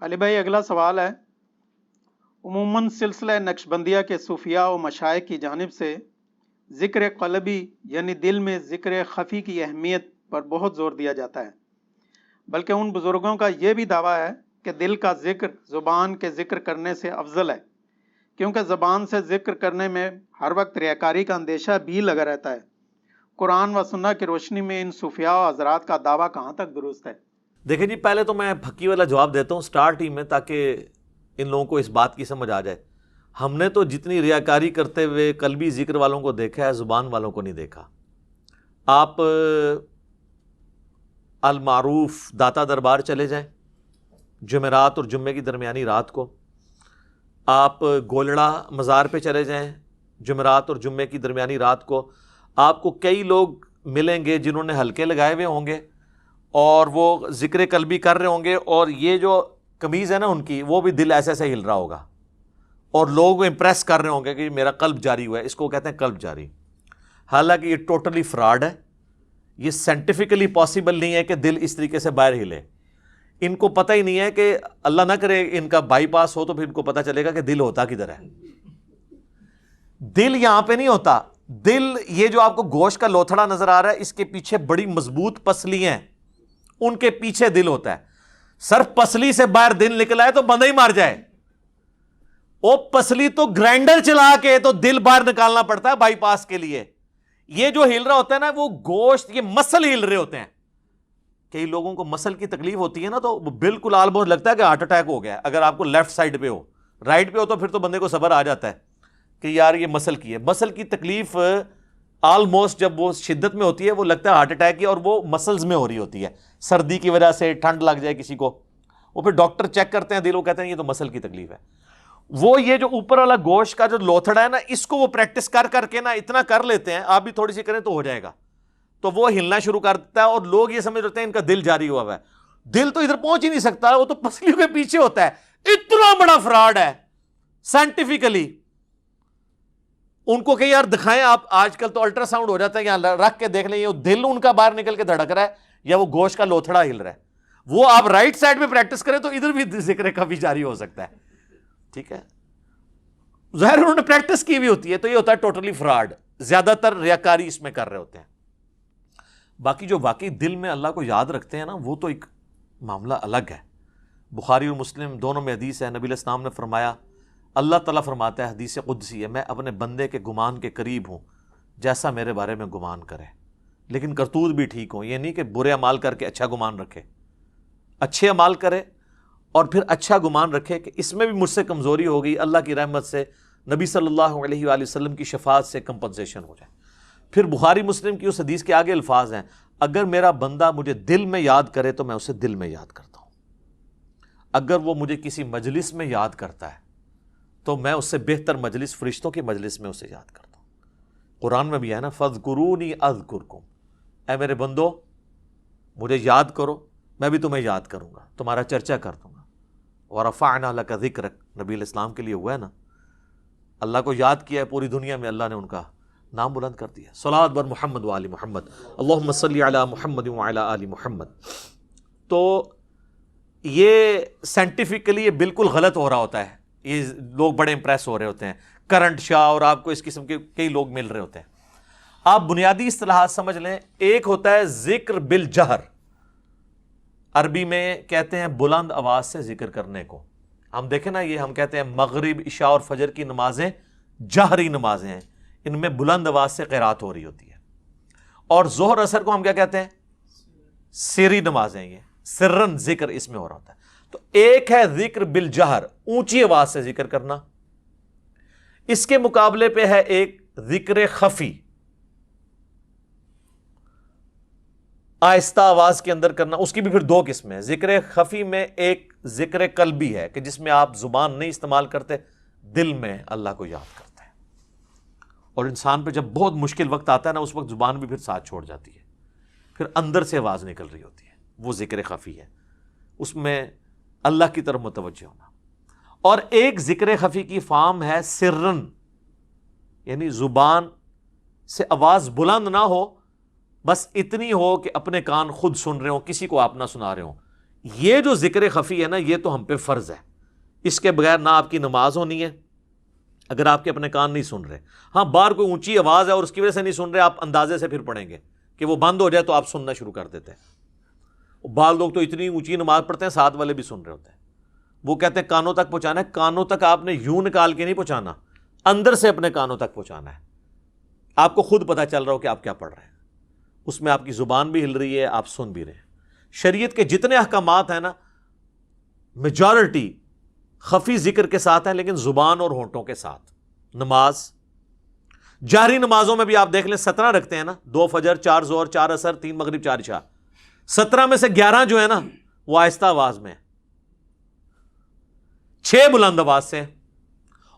علی بھائی اگلا سوال ہے، عموماً سلسلہ نقشبندیہ کے صوفیاء و مشائخ کی جانب سے ذکر قلبی یعنی دل میں ذکر خفی کی اہمیت پر بہت زور دیا جاتا ہے، بلکہ ان بزرگوں کا یہ بھی دعویٰ ہے کہ دل کا ذکر زبان کے ذکر کرنے سے افضل ہے، کیونکہ زبان سے ذکر کرنے میں ہر وقت ریاکاری کا اندیشہ بھی لگا رہتا ہے۔ قرآن و سنت کی روشنی میں ان صوفیاء و حضرات کا دعویٰ کہاں تک درست ہے؟ دیکھیں جی، پہلے تو میں پھکی والا جواب دیتا ہوں سٹارٹ ہی میں، تاکہ ان لوگوں کو اس بات کی سمجھ آ جائے۔ ہم نے تو جتنی ریاکاری کرتے ہوئے قلبی ذکر والوں کو دیکھا ہے، زبان والوں کو نہیں دیکھا۔ آپ المعروف داتا دربار چلے جائیں، جمعرات اور جمعے کی درمیانی رات کو، آپ گولڑا مزار پہ چلے جائیں، جمعرات اور جمعے کی درمیانی رات کو آپ کو کئی لوگ ملیں گے جنہوں نے حلقے لگائے ہوئے ہوں گے اور وہ ذکر قلبی کر رہے ہوں گے، اور یہ جو قمیض ہے نا ان کی، وہ بھی دل ایسے ایسے ہل رہا ہوگا، اور لوگ امپریس کر رہے ہوں گے کہ میرا قلب جاری ہوا ہے۔ اس کو کہتے ہیں قلب جاری۔ حالانکہ یہ ٹوٹلی فراڈ ہے، یہ سائنٹیفکلی پاسبل نہیں ہے کہ دل اس طریقے سے باہر ہلے۔ ان کو پتہ ہی نہیں ہے کہ اللہ نہ کرے ان کا بائی پاس ہو تو پھر ان کو پتہ چلے گا کہ دل ہوتا کدھر ہے۔ دل یہاں پہ نہیں ہوتا۔ دل یہ جو آپ کو گوشت کا لوتھڑا نظر آ رہا ہے، اس کے پیچھے بڑی مضبوط پسلیاں ہیں، ان کے پیچھے دل ہوتا ہے۔ صرف پسلی سے باہر دل نکلا ہے تو بندہ ہی مار جائے۔ وہ پسلی تو گرائنڈر چلا کے تو دل باہر نکالنا پڑتا ہے بائی پاس کے لیے۔ یہ جو ہل رہا ہوتا ہے نا، وہ گوشت، یہ مسل ہل رہے ہوتے ہیں۔ کئی لوگوں کو مسل کی تکلیف ہوتی ہے نا، تو بالکل آلموسٹ لگتا ہے کہ ہارٹ اٹیک ہو گیا۔ اگر آپ کو لیفٹ سائڈ پہ ہو، رائٹ پہ ہو تو پھر تو بندے کو صبر آ جاتا ہے کہ یار یہ مسل کی ہے۔ مسل کی تکلیف آلموسٹ جب وہ شدت میں ہوتی ہے، وہ لگتا ہے ہارٹ اٹیک کی، اور وہ مسلز میں ہو رہی ہوتی ہے۔ سردی کی وجہ سے ٹھنڈ لگ جائے کسی کو، وہ پھر ڈاکٹر چیک کرتے ہیں دل، وہ کہتے ہیں یہ تو مسل کی تکلیف ہے۔ وہ یہ جو اوپر والا گوشت کا جو لوتھڑا ہے نا، اس کو وہ پریکٹس کر کر کے نا اتنا کر لیتے ہیں، آپ بھی تھوڑی سی کریں تو ہو جائے گا، تو وہ ہلنا شروع کر دیتا ہے، اور لوگ یہ سمجھ رہتے ہیں ان کا دل جاری ہوا ہے۔ دل تو ادھر پہنچ ہی نہیں سکتا، وہ تو پسلیوں کے پیچھے ہوتا ہے۔ اتنا بڑا فراڈ ہے سائنٹیفکلی۔ ان کو کہ یار دکھائیں آپ، آج کل تو الٹرا ساؤنڈ ہو جاتا ہے، یہاں رکھ کے دیکھ لیں یہ دل ان کا باہر نکل کے دھڑک رہا ہے یا وہ گوشت کا لوتھڑا ہل رہا ہے۔ وہ آپ رائٹ سائڈ پہ پریکٹس کریں تو ادھر بھی ذکر کبھی جاری ہو سکتا ہے، ٹھیک ہے۔ ظاہر انہوں نے پریکٹس کی بھی ہوتی ہے، تو یہ ہوتا ہے ٹوٹلی فراڈ۔ زیادہ تر ریاکاری اس میں کر رہے ہوتے ہیں۔ باقی جو واقعی دل میں اللہ کو یاد رکھتے ہیں نا، وہ تو ایک معاملہ الگ ہے۔ بخاری اور مسلم دونوں میں حدیث ہے، نبی علیہ السلام نے فرمایا، اللہ تعالیٰ فرماتا ہے، حدیث قدسی ہے، میں اپنے بندے کے گمان کے قریب ہوں جیسا میرے بارے میں گمان کرے، لیکن کرتوت بھی ٹھیک ہوں۔ یہ نہیں کہ برے اعمال کر کے اچھا گمان رکھے، اچھے اعمال کرے اور پھر اچھا گمان رکھے کہ اس میں بھی مجھ سے کمزوری ہو گئی، اللہ کی رحمت سے، نبی صلی اللہ علیہ وآلہ وسلم کی شفاعت سے کمپنسیشن ہو جائے۔ پھر بخاری مسلم کی اس حدیث کے آگے الفاظ ہیں، اگر میرا بندہ مجھے دل میں یاد کرے تو میں اسے دل میں یاد کرتا ہوں، اگر وہ مجھے کسی مجلس میں یاد کرتا ہے تو میں اس سے بہتر مجلس، فرشتوں کی مجلس میں اسے یاد کرتا ہوں۔ قرآن میں بھی ہے نا، فَاذْكُرُونِي أَذْكُرْكُمْ، اے میرے بندو مجھے یاد کرو، میں بھی تمہیں یاد کروں گا، تمہارا چرچا کر دوں گا۔ وَرَفَعْنَا لَكَ ذِكْرَكَ، نبی علیہ السلام کے لیے ہوا ہے نا، اللہ کو یاد کیا ہے، پوری دنیا میں اللہ نے ان کا نام بلند کر دیا۔ صلاۃ بر محمد و آل محمد، اللہم صلی علی محمد و علی آل محمد۔ تو یہ سائنٹیفکلی یہ بالکل غلط ہو رہا ہوتا ہے، یہ لوگ بڑے امپریس ہو رہے ہوتے ہیں، کرنٹ شاہ اور آپ کو اس قسم کے کئی لوگ مل رہے ہوتے ہیں۔ آپ بنیادی اصطلاحات سمجھ لیں، ایک ہوتا ہے ذکر بالجہر، عربی میں کہتے ہیں بلند آواز سے ذکر کرنے کو۔ ہم دیکھیں نا، یہ ہم کہتے ہیں مغرب، عشاء اور فجر کی نمازیں جہری نمازیں ہیں، ان میں بلند آواز سے قرات ہو رہی ہوتی ہے۔ اور ظہر اثر کو ہم کیا کہتے ہیں؟ سری نمازیں، یہ سرن ذکر اس میں ہو رہا ہوتا ہے۔ تو ایک ہے ذکر بالجہر، اونچی آواز سے ذکر کرنا، اس کے مقابلے پہ ہے ایک ذکر خفی، آہستہ آواز کے اندر کرنا۔ اس کی بھی پھر دو قسمیں ہیں۔ ذکر خفی میں ایک ذکر قلبی ہے کہ جس میں آپ زبان نہیں استعمال کرتے، دل میں اللہ کو یاد کرتے ہیں، اور انسان پہ جب بہت مشکل وقت آتا ہے نا، اس وقت زبان بھی پھر ساتھ چھوڑ جاتی ہے، پھر اندر سے آواز نکل رہی ہوتی ہے، وہ ذکر خفی ہے، اس میں اللہ کی طرف متوجہ ہونا۔ اور ایک ذکر خفی کی فارم ہے سرن، یعنی زبان سے آواز بلند نہ ہو، بس اتنی ہو کہ اپنے کان خود سن رہے ہوں، کسی کو آپ نہ سنا رہے ہوں۔ یہ جو ذکر خفی ہے نا، یہ تو ہم پہ فرض ہے، اس کے بغیر نہ آپ کی نماز ہونی ہے اگر آپ کے اپنے کان نہیں سن رہے۔ ہاں باہر کوئی اونچی آواز ہے اور اس کی وجہ سے نہیں سن رہے، آپ اندازے سے پھر پڑھیں گے کہ وہ بند ہو جائے تو آپ سننا شروع کر دیتے ہیں۔ بعض لوگ تو اتنی اونچی نماز پڑھتے ہیں ساتھ والے بھی سن رہے ہوتے ہیں، وہ کہتے ہیں کانوں تک پہنچانا ہے۔ کانوں تک آپ نے یوں نکال کے نہیں پہنچانا، اندر سے اپنے کانوں تک پہنچانا ہے، آپ کو خود پتہ چل رہا ہو کہ آپ کیا پڑھ رہے ہیں، اس میں آپ کی زبان بھی ہل رہی ہے، آپ سن بھی رہے ہیں۔ شریعت کے جتنے احکامات ہیں نا، میجورٹی خفی ذکر کے ساتھ ہیں، لیکن زبان اور ہونٹوں کے ساتھ۔ نماز جہری نمازوں میں بھی آپ دیکھ لیں 17 رکھتے ہیں نا، 2 فجر، 4 ظہر، 4 عصر، 3 مغرب، 4 عشاء، 17 میں سے 11 جو ہے نا وہ آہستہ آواز میں، 6 بلند آواز سے،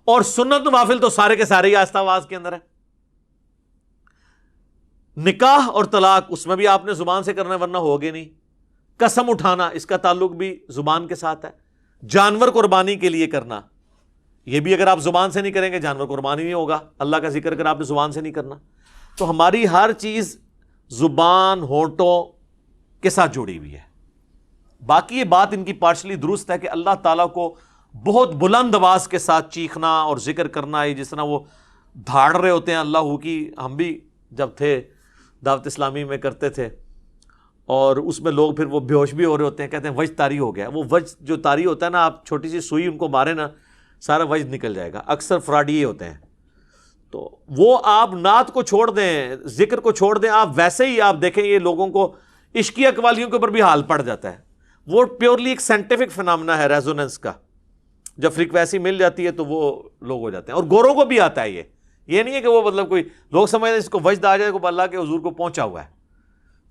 اور سنت نوافل تو سارے کے سارے ہی آہستہ آواز کے اندر ہے۔ نکاح اور طلاق اس میں بھی آپ نے زبان سے کرنا ہے ورنہ ہوگے نہیں۔ قسم اٹھانا اس کا تعلق بھی زبان کے ساتھ ہے۔ جانور قربانی کے لیے کرنا، یہ بھی اگر آپ زبان سے نہیں کریں گے جانور قربانی نہیں ہوگا۔ اللہ کا ذکر اگر آپ نے زبان سے نہیں کرنا، تو ہماری ہر چیز زبان ہونٹوں کے ساتھ جڑی ہوئی ہے۔ باقی یہ بات ان کی پارشلی درست ہے کہ اللہ تعالیٰ کو بہت بلند آواز کے ساتھ چیخنا اور ذکر کرنا ہے، جس طرح وہ دھاڑ رہے ہوتے ہیں اللہ کی۔ ہم بھی جب تھے دعوت اسلامی میں کرتے تھے، اور اس میں لوگ پھر وہ بے ہوش بھی ہو رہے ہوتے ہیں، کہتے ہیں وجد طاری ہو گیا۔ وہ وجد جو طاری ہوتا ہے نا، آپ چھوٹی سی سوئی ان کو مارے نا سارا وجد نکل جائے گا۔ اکثر فراڈی ہوتے ہیں، تو وہ آپ نعت کو چھوڑ دیں، ذکر کو چھوڑ دیں، آپ ویسے ہی آپ دیکھیں یہ لوگوں کو عشقی اقوالیوں کے اوپر بھی حال پڑ جاتا ہے۔ وہ پیورلی ایک سائنٹیفک فنامنا ہے ریزوننس کا، جب فریکوینسی مل جاتی ہے تو وہ لوگ ہو جاتے ہیں۔ اور گوروں کو بھی آتا ہے یہ نہیں ہے کہ وہ مطلب کوئی لوگ سمجھتے ہیں اس کو وجد آ جائے، کو اللہ کے حضور کو پہنچا ہوا ہے،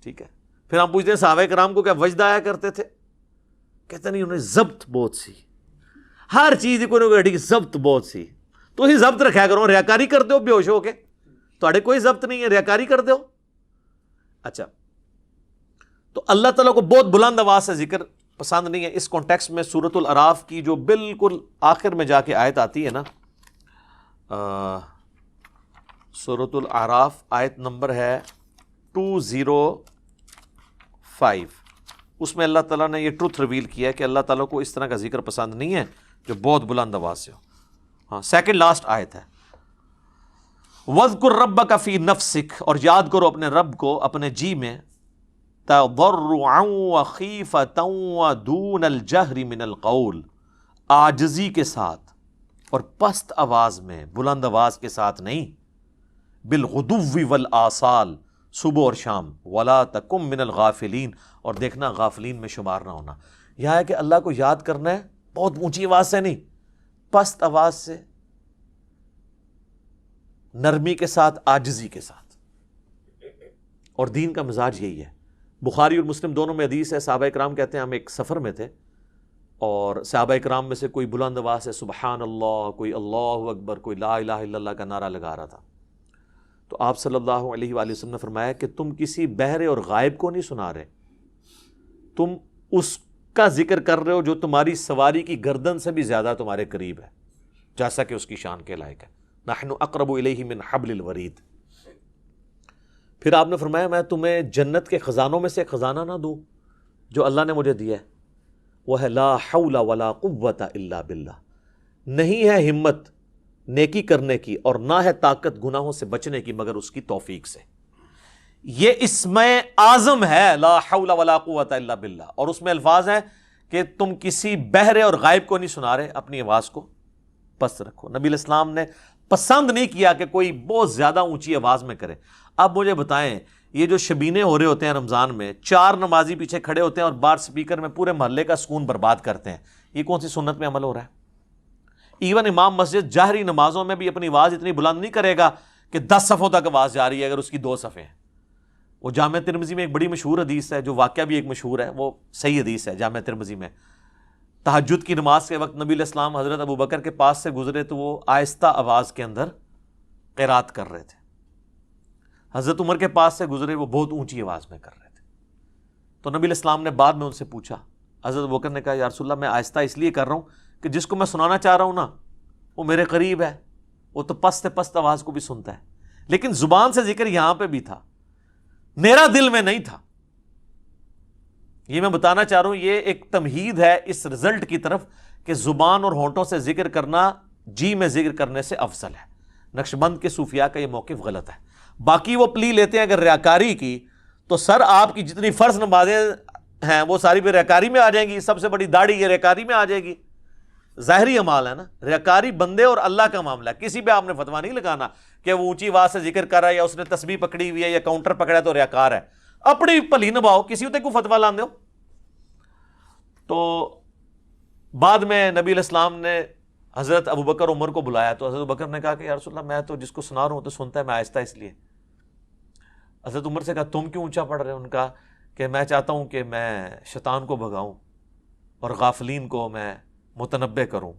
ٹھیک ہے۔ پھر ہم پوچھتے ہیں صحابہ کرام کو کیا وجد آیا کرتے تھے؟ کہتے نہیں، انہیں ضبط بہت سی، ہر چیز کو ضبط بہت سی۔ تو ہی ضبط رکھا کرو، ریاکاری کر دو بے ہوش ہو کے، تھوڑے کوئی ضبط نہیں ہے، ریاکاری کر دو۔ اچھا، تو اللہ تعالیٰ کو بہت بلند آواز سے ذکر پسند نہیں ہے۔ اس کانٹیکسٹ میں سورۃ الاعراف کی جو بالکل آخر میں جا کے آیت آتی ہے نا، سورۃ الاعراف آیت نمبر ہے 205، اس میں اللہ تعالیٰ نے یہ ٹروتھ ریویل کیا ہے کہ اللہ تعالیٰ کو اس طرح کا ذکر پسند نہیں ہے جو بہت بلند آواز سے ہو۔ ہاں، سیکنڈ لاسٹ آیت ہے، وَاذْكُرْ رَبَّكَ فِي نَفْسِكَ، اور یاد کرو اپنے رب کو اپنے جی میں، تَضَرُّعًا وَخِيفَةً وَدُونَ الْجَهْرِ مِنَ الْقَوْلِ، عاجزی کے ساتھ اور پست آواز میں، بلند آواز کے ساتھ نہیں، بالغدو والآصال، صبح اور شام، ولا تکم من الغافلین، اور دیکھنا غافلین میں شمار نہ ہونا۔ یہاں ہے کہ اللہ کو یاد کرنا ہے بہت اونچی آواز سے نہیں، پست آواز سے، نرمی کے ساتھ، عاجزی کے ساتھ۔ اور دین کا مزاج یہی ہے۔ بخاری اور مسلم دونوں میں حدیث ہے، صحابہ اکرام کہتے ہیں ہم ایک سفر میں تھے، اور صحابہ اکرام میں سے کوئی بلند آواز سے سبحان اللہ، کوئی اللہ اکبر، کوئی لا الہ الا اللہ کا نعرہ لگا رہا تھا۔ تو آپ صلی اللہ علیہ وآلہ وسلم نے فرمایا کہ تم کسی بہرے اور غائب کو نہیں سنا رہے، تم اس کا ذکر کر رہے ہو جو تمہاری سواری کی گردن سے بھی زیادہ تمہارے قریب ہے، جیسا کہ اس کی شان کے لائق ہے۔ نحن اقرب الیہ من حبل الورید۔ پھر آپ نے فرمایا میں تمہیں جنت کے خزانوں میں سے خزانہ نہ دوں جو اللہ نے مجھے دیا ہے، وہ ہے لا حول ولا قوت الا باللہ، نہیں ہے ہمت نیکی کرنے کی اور نہ ہے طاقت گناہوں سے بچنے کی مگر اس کی توفیق سے۔ یہ اسم اعظم ہے لا حول ولا قوت الا باللہ، اور اس میں الفاظ ہیں کہ تم کسی بہرے اور غائب کو نہیں سنا رہے، اپنی آواز کو پست رکھو۔ نبی علیہ السلام نے پسند نہیں کیا کہ کوئی بہت زیادہ اونچی آواز میں کرے۔ اب مجھے بتائیں، یہ جو شبینے ہو رہے ہوتے ہیں رمضان میں، 4 نمازی پیچھے کھڑے ہوتے ہیں اور باہر سپیکر میں پورے محلے کا سکون برباد کرتے ہیں، یہ کون سی سنت میں عمل ہو رہا ہے؟ ایون امام مسجد جہری نمازوں میں بھی اپنی آواز اتنی بلند نہیں کرے گا کہ 10 صفوں تک آواز جا رہی ہے اگر اس کی 2 صفیں ہیں۔ وہ جامع ترمذی میں ایک بڑی مشہور حدیث ہے، جو واقعہ بھی ایک مشہور ہے، وہ صحیح حدیث ہے جامع ترمذی میں۔ تہجد کی نماز کے وقت نبی علیہ السلام حضرت ابوبکر کے پاس سے گزرے تو وہ آہستہ آواز کے اندر قرات کر رہے تھے، حضرت عمر کے پاس سے گزرے، وہ بہت اونچی آواز میں کر رہے تھے۔ تو نبی علیہ السلام نے بعد میں ان سے پوچھا، حضرت ابوبکر نے کہا یا رسول اللہ میں آہستہ اس لیے کر رہا ہوں کہ جس کو میں سنانا چاہ رہا ہوں نا وہ میرے قریب ہے، وہ تو پست پست آواز کو بھی سنتا ہے، لیکن زبان سے ذکر یہاں پہ بھی تھا، میرا دل میں نہیں تھا۔ یہ میں بتانا چاہ رہا ہوں، یہ ایک تمہید ہے اس رزلٹ کی طرف کہ زبان اور ہونٹوں سے ذکر کرنا جی میں ذکر کرنے سے افضل ہے۔ نقشبند کے صوفیاء کا یہ موقف غلط ہے۔ باقی وہ پلی لیتے ہیں اگر ریاکاری کی، تو سر آپ کی جتنی فرض نمازیں ہیں وہ ساری بھی ریاکاری میں آ جائیں گی، سب سے بڑی داڑھی یہ ریاکاری میں آ جائے گی۔ ظاہری اعمال ہے نا، ریاکاری بندے اور اللہ کا معاملہ ہے، کسی پہ آپ نے فتویٰ نہیں لگانا کہ وہ اونچی آواز سے ذکر کر رہا ہے یا اس نے تسبیح پکڑی ہوئی ہے یا کاؤنٹر پکڑا ہے تو ریاکار ہے۔ اپنی پلی نبھاؤ، کسی ہوتے کو فتویٰ لاندے ہو۔ تو بعد میں نبی علیہ السلام نے حضرت ابوبکر عمر کو بلایا تو حضرت ابوبکر نے کہا کہ یا رسول اللہ میں تو جس کو سنا رہا ہوں تو سنتا ہے، میں آہستہ اس لیے۔ حضرت عمر سے کہا تم کیوں اونچا پڑھ رہے ہو؟ ان کا کہ میں چاہتا ہوں کہ میں شیطان کو بھگاؤں اور غافلین کو میں متنبہ کروں۔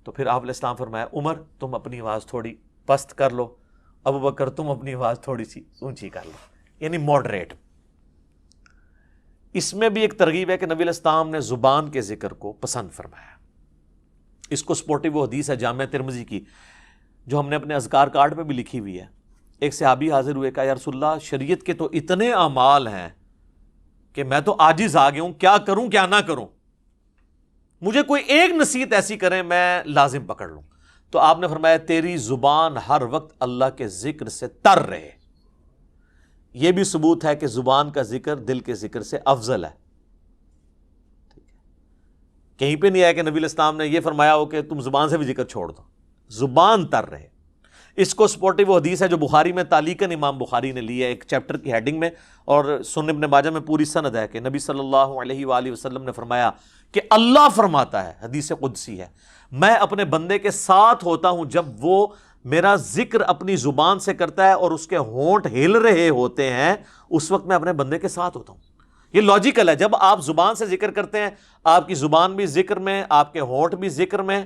تو پھر آپ علیہ السلام فرمایا عمر تم اپنی آواز تھوڑی پست کر لو، ابوبکر تم اپنی آواز تھوڑی سی اونچی کر لو، یعنی ماڈریٹ۔ اس میں بھی ایک ترغیب ہے کہ نبی علیہ السلام نے زبان کے ذکر کو پسند فرمایا۔ اس کو سپورٹی وہ حدیث ہے جامع ترمذی کی جو ہم نے اپنے اذکار کارڈ پہ بھی لکھی ہوئی ہے۔ ایک صحابی حاضر ہوئے، کہا یا رسول اللہ شریعت کے تو اتنے اعمال ہیں کہ میں تو عاجز آ گیا ہوں، کیا کروں کیا نہ کروں، مجھے کوئی ایک نصیحت ایسی کریں میں لازم پکڑ لوں۔ تو آپ نے فرمایا تیری زبان ہر وقت اللہ کے ذکر سے تر رہے۔ یہ بھی ثبوت ہے کہ زبان کا ذکر دل کے ذکر سے افضل ہے۔ کہیں پہ نہیں ہے کہ نبی علیہ السلام نے یہ فرمایا ہو کہ تم زبان سے بھی ذکر چھوڑ دو، زبان تر رہے۔ اس کو سپورٹی وہ حدیث ہے جو بخاری میں تعلیقاً امام بخاری نے لی ہے ایک چیپٹر کی ہیڈنگ میں، اور سنن ابن ماجہ میں پوری سند ہے کہ نبی صلی اللہ علیہ وآلہ وسلم نے فرمایا کہ اللہ فرماتا ہے، حدیث قدسی ہے، میں اپنے بندے کے ساتھ ہوتا ہوں جب وہ میرا ذکر اپنی زبان سے کرتا ہے اور اس کے ہونٹ ہل رہے ہوتے ہیں، اس وقت میں اپنے بندے کے ساتھ ہوتا ہوں۔ یہ لاجیکل ہے، جب آپ زبان سے ذکر کرتے ہیں آپ کی زبان بھی ذکر میں، آپ کے ہونٹ بھی ذکر میں،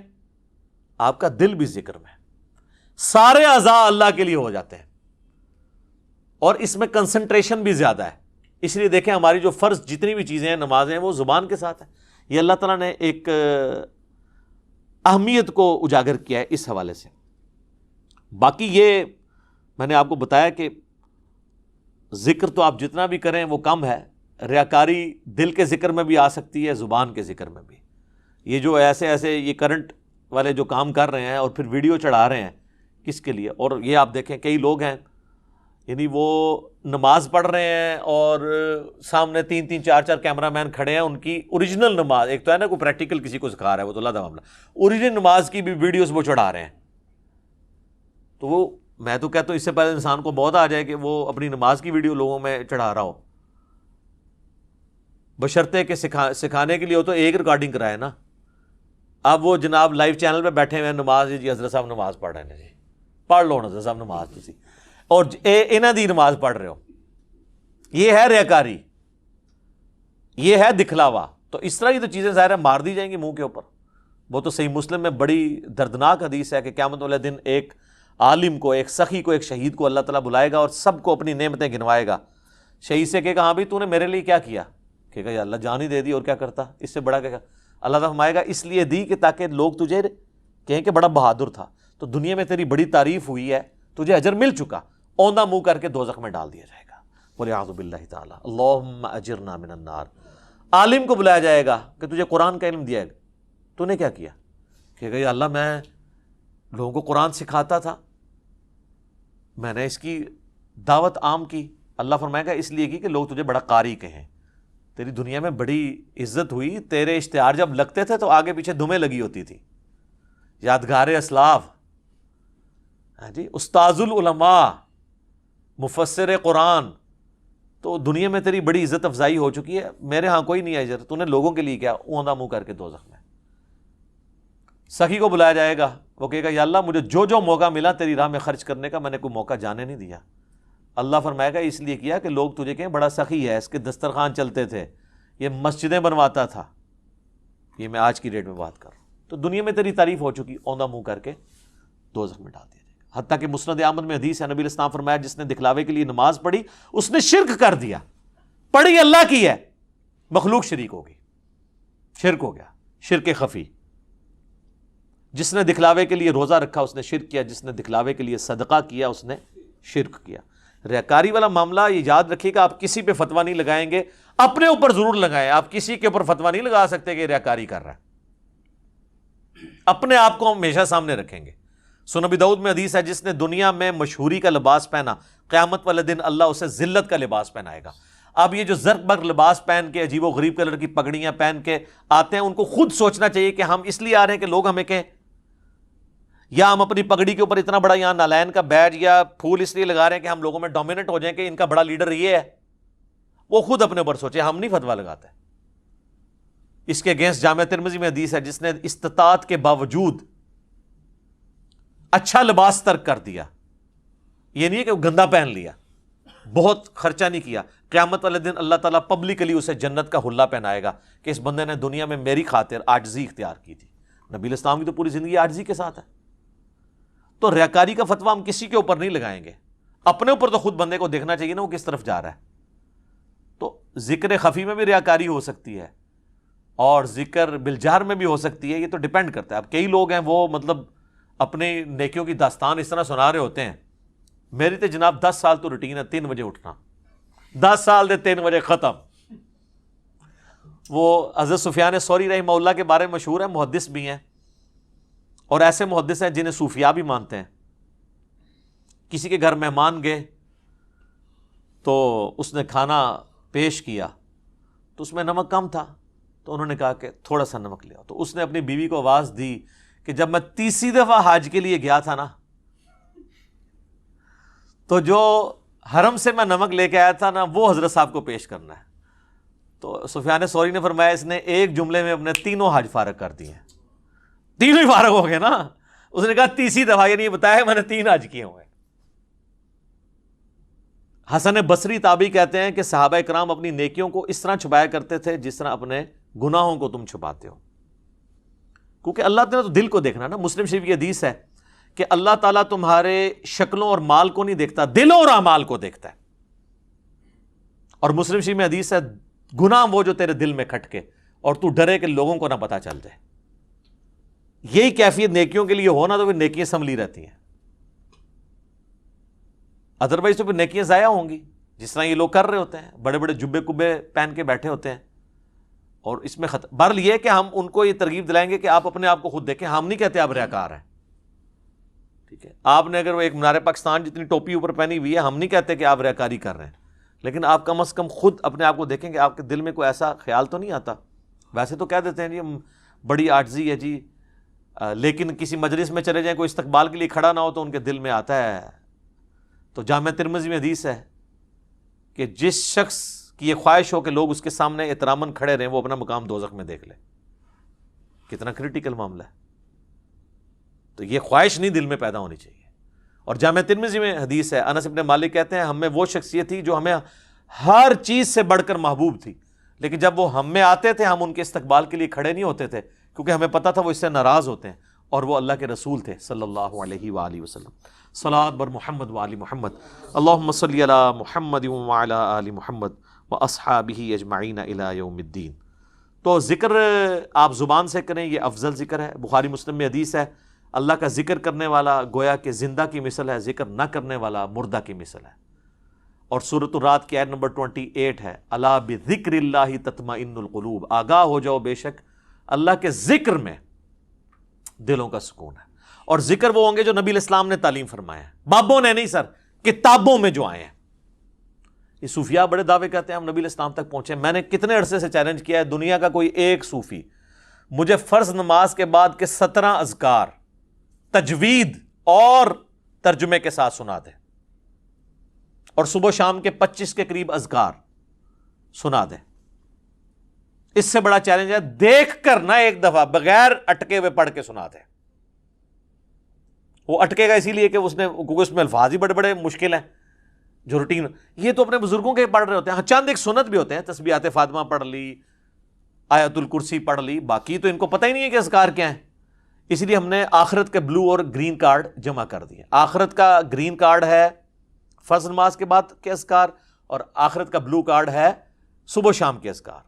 آپ کا دل بھی ذکر میں، سارے اعضاء اللہ کے لیے ہو جاتے ہیں، اور اس میں کنسنٹریشن بھی زیادہ ہے۔ اس لیے دیکھیں ہماری جو فرض جتنی بھی چیزیں ہیں، نمازیں ہیں، وہ زبان کے ساتھ ہیں۔ یہ اللہ تعالیٰ نے ایک اہمیت کو اجاگر کیا ہے اس حوالے سے۔ باقی یہ میں نے آپ کو بتایا کہ ذکر تو آپ جتنا بھی کریں وہ کم ہے، ریاکاری دل کے ذکر میں بھی آ سکتی ہے، زبان کے ذکر میں بھی۔ یہ جو ایسے یہ کرنٹ والے جو کام کر رہے ہیں اور پھر ویڈیو چڑھا رہے ہیں، کس کے لیے؟ اور یہ آپ دیکھیں کئی لوگ ہیں، یعنی وہ نماز پڑھ رہے ہیں اور سامنے 3 4 کیمرہ مین کھڑے ہیں، ان کی اوریجنل نماز، ایک تو ہے نا کوئی پریکٹیکل کسی کو سکھا رہا ہے وہ تو اللہ کا معاملہ، اوریجنل نماز کی بھی ویڈیوز وہ چڑھا رہے ہیں۔ تو وہ میں تو کہتا ہوں اس سے پہلے انسان کو بہت آ جائے کہ وہ اپنی نماز کی ویڈیو لوگوں میں چڑھا رہا ہو، بشرطے کہ سکھانے کے لیے ہو تو ایک ریکارڈنگ کرائے نا۔ اب وہ جناب لائیو چینل پہ بیٹھے ہوئے ہیں، نماز جی حضرت صاحب نماز پڑھ رہے ہیں جی، پڑھ لو حضرت صاحب نماز تسی، اور انہاں دی نماز پڑھ رہے ہو۔ یہ ہے ریاکاری، یہ ہے دکھلاوا۔ تو اس طرح کی تو چیزیں ظاہر ہے مار دی جائیں گی منہ کے اوپر۔ وہ تو صحیح مسلم میں بڑی دردناک حدیث ہے کہ قیامت والے دن ایک عالم کو، ایک سخی کو، ایک شہید کو اللہ تعالیٰ بلائے گا اور سب کو اپنی نعمتیں گنوائے گا۔ شہید سے کہے گا ہاں بھائی تو نے میرے لیے کیا کیا؟ کہے گا یا اللہ جان ہی دے دی، اور کیا کرتا، اس سے بڑا کیا؟ اللہ تعالیٰ فرمائے گا اس لیے دی کہ تاکہ لوگ تجھے کہیں کہ بڑا بہادر تھا، تو دنیا میں تیری بڑی تعریف ہوئی ہے، تجھے اجر مل چکا، اوندا منہ کر کے دوزخ میں ڈال دیا جائے گا۔ وَلِعَاذُ بِاللَّهِ تعالیٰ اللہم اجرنا من النار۔ عالم کو بلایا جائے گا کہ تجھے قرآن کا علم دیا گا، تو نے کیا کیا؟ کہے گا یا اللہ میں لوگوں کو قرآن سکھاتا تھا، میں نے اس کی دعوت عام کی۔ اللہ فرمائے گا اس لیے کی کہ لوگ تجھے بڑا قاری کہیں، تیری دنیا میں بڑی عزت ہوئی، تیرے اشتہار جب لگتے تھے تو آگے پیچھے دمیں لگی ہوتی تھی، یادگار اسلاف، ہاں جی، استاذ العلماء، مفسر قرآن، تو دنیا میں تیری بڑی عزت افزائی ہو چکی ہے، میرے ہاں کوئی نہیں ہے اجر، تو نے لوگوں کے لیے کیا؟ اوندا منہ کر کے دوزخ میں۔ سخی کو بلایا جائے گا، وہ کہے گا یا اللہ مجھے جو موقع ملا تیری راہ میں خرچ کرنے کا، میں نے کوئی موقع جانے نہیں دیا۔ اللہ فرمائے گا اس لیے کیا کہ لوگ تجھے کہیں بڑا سخی ہے، اس کے دسترخوان چلتے تھے، یہ مسجدیں بنواتا تھا۔ یہ میں آج کی ڈیٹ میں بات کر رہا ہوں۔ تو دنیا میں تیری تعریف ہو چکی، اوندا منہ کر کے دوزخ میں ڈال دیا جائے گا۔ حتیٰ کہ مسند احمد میں حدیث ہے، نبی علیہ السلام فرمایا جس نے دکھلاوے کے لیے نماز پڑھی اس نے شرک کر دیا۔ پڑھی اللہ کی ہے، مخلوق شریک ہوگی، شرک ہو گیا، شرک خفی۔ جس نے دکھلاوے کے لیے روزہ رکھا اس نے شرک کیا، جس نے دکھلاوے کے لیے صدقہ کیا اس نے شرک کیا۔ ریاکاری والا معاملہ یہ یاد رکھیے گا، آپ کسی پہ فتویٰ نہیں لگائیں گے، اپنے اوپر ضرور لگائیں. آپ کسی کے اوپر فتویٰ نہیں لگا سکتے کہ ریاکاری کر رہا ہے. اپنے آپ کو ہم ہمیشہ سامنے رکھیں گے. سنن ابی داؤد میں حدیث ہے جس نے دنیا میں مشہوری کا لباس پہنا قیامت والے دن اللہ اسے ذلت کا لباس پہنائے گا. اب یہ جو زرق برق لباس پہن کے عجیب و غریب کلر کی پگڑیاں پہن کے آتے ہیں ان کو خود سوچنا چاہیے کہ ہم اس لیے آ رہے ہیں کہ لوگ ہمیں کہیں, یا ہم اپنی پگڑی کے اوپر اتنا بڑا یہاں نالین کا بیج یا پھول اس لیے لگا رہے ہیں کہ ہم لوگوں میں ڈومیننٹ ہو جائیں کہ ان کا بڑا لیڈر یہ ہے. وہ خود اپنے اوپر سوچے, ہم نہیں فتویٰ لگاتے. اس کے اگینسٹ جامع ترمذی میں حدیث ہے جس نے استطاعت کے باوجود اچھا لباس ترک کر دیا, یہ نہیں ہے کہ وہ گندا پہن لیا, بہت خرچہ نہیں کیا, قیامت والے دن اللہ تعالیٰ پبلکلی اسے جنت کا حلہ پہنائے گا کہ اس بندے نے دنیا میں میری خاطر عاجزی اختیار کی تھی. نبی الاسلام کی تو پوری زندگی عاجزی کے ساتھ ہے. تو ریاکاری کا فتویٰ ہم کسی کے اوپر نہیں لگائیں گے, اپنے اوپر تو خود بندے کو دیکھنا چاہیے نا وہ کس طرف جا رہا ہے. تو ذکر خفی میں بھی ریاکاری ہو سکتی ہے اور ذکر بالجہر میں بھی ہو سکتی ہے, یہ تو ڈیپینڈ کرتا ہے. اب کئی لوگ ہیں وہ مطلب اپنی نیکیوں کی داستان اس طرح سنا رہے ہوتے ہیں, میری تو جناب 10 سال تو روٹین ہے 3 بجے اٹھنا, 10 سال دے 3 بجے ختم. وہ حضرت سفیان ثوری رحمہ اللہ کے بارے میں مشہور ہے, محدث بھی ہیں اور ایسے محدث ہیں جنہیں صوفیاء بھی مانتے ہیں. کسی کے گھر مہمان گئے تو اس نے کھانا پیش کیا تو اس میں نمک کم تھا, تو انہوں نے کہا کہ تھوڑا سا نمک لے آؤ. تو اس نے اپنی بیوی کو آواز دی کہ جب میں 30 دفعہ حج کے لیے گیا تھا نا, تو جو حرم سے میں نمک لے کے آیا تھا نا وہ حضرت صاحب کو پیش کرنا ہے. تو سفیان ثوری نے فرمایا اس نے ایک جملے میں اپنے 3 حج فارغ کر دیے ہیں. 3 ہی فارغ ہو گئے نا. اس نے کہا 30 دفعہ, یہ نہیں بتایا میں نے 3 حج کیے ہوئے. حسن بصری تابعی کہتے ہیں کہ صحابہ کرام اپنی نیکیوں کو اس طرح چھپایا کرتے تھے جس طرح اپنے گناہوں کو تم چھپاتے ہو, کیونکہ اللہ تعالیٰ تو دل کو دیکھنا نا. مسلم شریف کی حدیث ہے کہ اللہ تعالیٰ تمہارے شکلوں اور مال کو نہیں دیکھتا, دلوں اور اعمال کو دیکھتا ہے. اور مسلم شریف میں حدیث ہے گناہ وہ جو تیرے دل میں کھٹکے اور تو ڈرے کہ لوگوں کو نہ پتہ چل جائے. یہی کیفیت نیکیوں کے لیے ہونا تو پھر نیکیاں سنبھلی رہتی ہیں, ادروائز تو پھر نیکیاں ضائع ہوں گی. جس طرح یہ لوگ کر رہے ہوتے ہیں, بڑے بڑے جبے کبے پہن کے بیٹھے ہوتے ہیں, اور اس میں بہرحال یہ کہ ہم ان کو یہ ترغیب دلائیں گے کہ آپ اپنے آپ کو خود دیکھیں. ہم نہیں کہتے آپ ریاکار ہیں, ٹھیک ہے. آپ نے اگر وہ ایک منار پاکستان جتنی ٹوپی اوپر پہنی ہوئی ہے, ہم نہیں کہتے کہ آپ ریاکاری کر رہے ہیں, لیکن آپ کم از کم خود اپنے آپ کو دیکھیں کہ آپ کے دل میں کوئی ایسا خیال تو نہیں آتا. ویسے تو کہہ دیتے ہیں جی بڑی عاجزی ہے جی, لیکن کسی مجلس میں چلے جائیں کوئی استقبال کے لیے کھڑا نہ ہو تو ان کے دل میں آتا ہے. تو جامع ترمذی میں حدیث ہے کہ جس شخص کی یہ خواہش ہو کہ لوگ اس کے سامنے احتراماً کھڑے رہیں, وہ اپنا مقام دوزخ میں دیکھ لے. کتنا کریٹیکل معاملہ ہے. تو یہ خواہش نہیں دل میں پیدا ہونی چاہیے. اور جامع ترمذی میں حدیث ہے, انس ابن مالک کہتے ہیں ہم میں وہ شخصیت تھی جو ہمیں ہر چیز سے بڑھ کر محبوب تھی, لیکن جب وہ ہم میں آتے تھے ہم ان کے استقبال کے لیے کھڑے نہیں ہوتے تھے, کیونکہ ہمیں پتا تھا وہ اس سے ناراض ہوتے ہیں, اور وہ اللہ کے رسول تھے صلی اللہ علیہ وآلہ وسلم. صلاۃ بر محمد وآل محمد, اللہم صلی علی محمد وعلی آل محمد واصحابہ اجمعین الی یوم الدین. تو ذکر آپ زبان سے کریں, یہ افضل ذکر ہے. بخاری مسلم میں حدیث ہے اللہ کا ذکر کرنے والا گویا کہ زندہ کی مثل ہے, ذکر نہ کرنے والا مردہ کی مثل ہے. اور سورۃ الرعد کی آیت نمبر 28 ہے, الا بذکر اللہ تطمئن القلوب, آگاہ ہو جاؤ بے شک اللہ کے ذکر میں دلوں کا سکون ہے. اور ذکر وہ ہوں گے جو نبی الاسلام نے تعلیم فرمایا ہے, بابوں نے نہیں سر, کتابوں میں جو آئے ہیں. یہ صوفیاء بڑے دعوے کہتے ہیں ہم نبی الاسلام تک پہنچے. میں نے کتنے عرصے سے چیلنج کیا ہے, دنیا کا کوئی ایک صوفی مجھے فرض نماز کے بعد کے 17 اذکار تجوید اور ترجمے کے ساتھ سنا دے, اور صبح شام کے 25 کے قریب اذکار سنا دے. اس سے بڑا چیلنج ہے دیکھ کر نہ ایک دفعہ بغیر اٹکے ہوئے پڑھ کے سنا دے. وہ اٹکے گا اسی لیے کہ اس میں الفاظ ہی بڑے بڑے مشکل ہیں جو روٹین. یہ تو اپنے بزرگوں کے پڑھ رہے ہوتے ہیں. ہاں چند ایک سنت بھی ہوتے ہیں, تسبیحات فاطمہ پڑھ لی, آیت الکرسی پڑھ لی, باقی تو ان کو پتہ ہی نہیں ہے کہ اذکار کیا ہیں. اس لیے ہم نے آخرت کے بلو اور گرین کارڈ جمع کر دیے. آخرت کا گرین کارڈ ہے فرض نماز کے بعد کے اذکار, اور آخرت کا بلو کارڈ ہے صبح شام کے اذکار.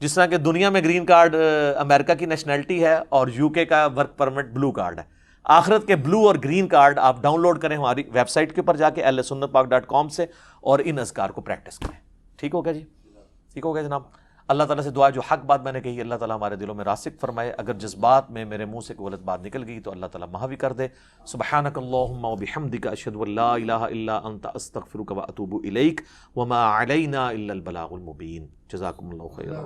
جس طرح کہ دنیا میں گرین کارڈ امریکہ کی نیشنلٹی ہے اور یو کے کا ورک پرمٹ بلو کارڈ ہے. آخرت کے بلو اور گرین کارڈ آپ ڈاؤن لوڈ کریں ہماری ویب سائٹ کے اوپر جا کے ehlsunnatpak.com سے, اور ان اذکار کو پریکٹس کریں. ٹھیک ہوگا جی. ٹھیک ہو گیا جناب. اللہ تعالیٰ سے دعا جو حق بات میں نے کہی اللہ تعالیٰ ہمارے دلوں میں راسخ فرمائے. اگر جس بات میں میرے منہ سے کوئی غلط بات نکل گئی تو اللہ تعالیٰ محو کر دے. سبحانک اللہم و بحمدک اشہد ان لا الہ الا انت استغفرک و اتوب الیک وما علینا الا البلاغ المبین. جزاکم اللہ خیرا.